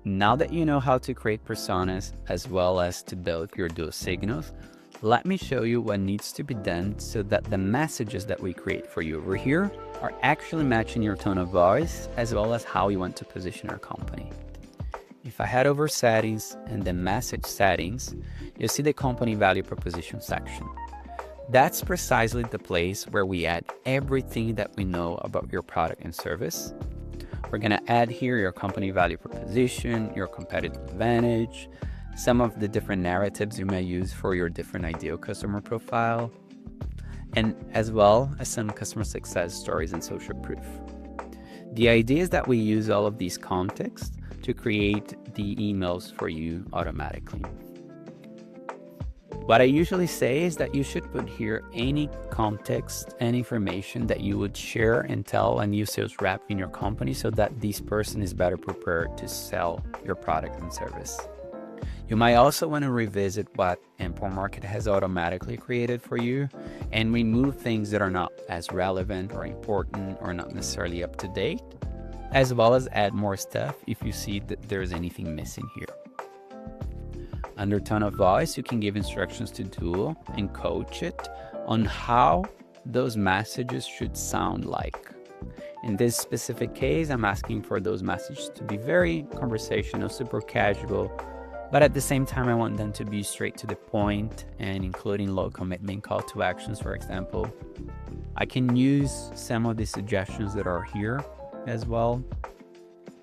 Now that you know how to create personas as well as to build your Duo signals, let me show you what needs to be done so that the messages that we create for you over here are actually matching your tone of voice as well as how you want to position our company. If I head over settings and then message settings, you'll see the company value proposition section. That's precisely the place where we add everything that we know about your product and service. We're going to add here your company value proposition, your competitive advantage, some of the different narratives you may use for your different ideal customer profile, and as well as some customer success stories and social proof. The idea is that we use all of these contexts to create the emails for you automatically. What I usually say is that you should put here any context and information that you would share and tell a new sales rep in your company so that this person is better prepared to sell your product and service. You might also want to revisit what Endpoint Marketer has automatically created for you and remove things that are not as relevant or important or not necessarily up to date, as well as add more stuff if you see that there's anything missing here. Under tone of voice, you can give instructions to Duo and coach it on how those messages should sound like. In this specific case, I'm asking for those messages to be very conversational, super casual, but at the same time, I want them to be straight to the point and including low commitment call to actions, for example. I can use some of the suggestions that are here as well.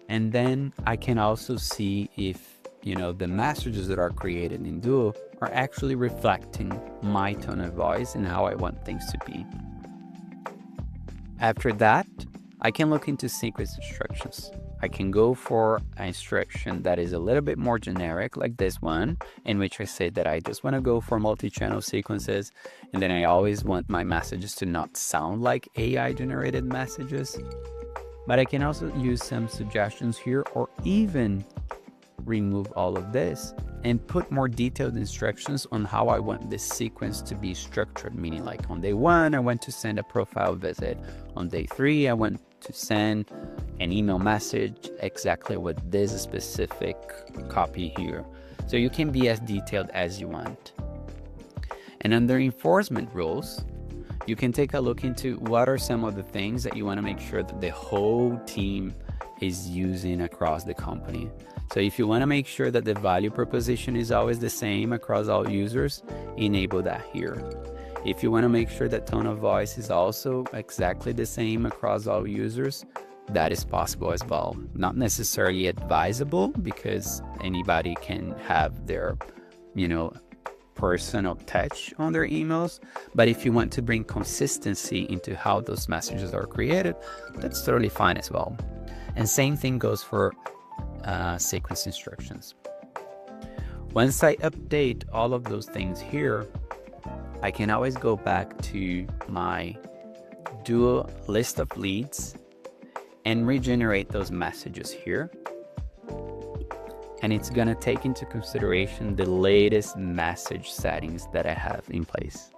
And then I can also see if the messages that are created in Duo are actually reflecting my tone of voice and how I want things to be. After that, I can look into sequence instructions. I can go for an instruction that is a little bit more generic, like this one, in which I say that I just want to go for multi-channel sequences, and then I always want my messages to not sound like AI-generated messages. But I can also use some suggestions here, or even remove all of this and put more detailed instructions on how I want this sequence to be structured, meaning like on day 1, I want to send a profile visit. On day 3, I want to send an email message exactly with this specific copy here. So you can be as detailed as you want. And under enforcement rules, you can take a look into what are some of the things that you want to make sure that the whole team is using across the company. So if you want to make sure that the value proposition is always the same across all users, enable that here. If you want to make sure that tone of voice is also exactly the same across all users, that is possible as well. Not necessarily advisable because anybody can have their, personal touch on their emails. But if you want to bring consistency into how those messages are created, that's totally fine as well. And same thing goes for sequence instructions. Once I update all of those things here, I can always go back to my Duo list of leads and regenerate those messages here. And it's going to take into consideration the latest message settings that I have in place.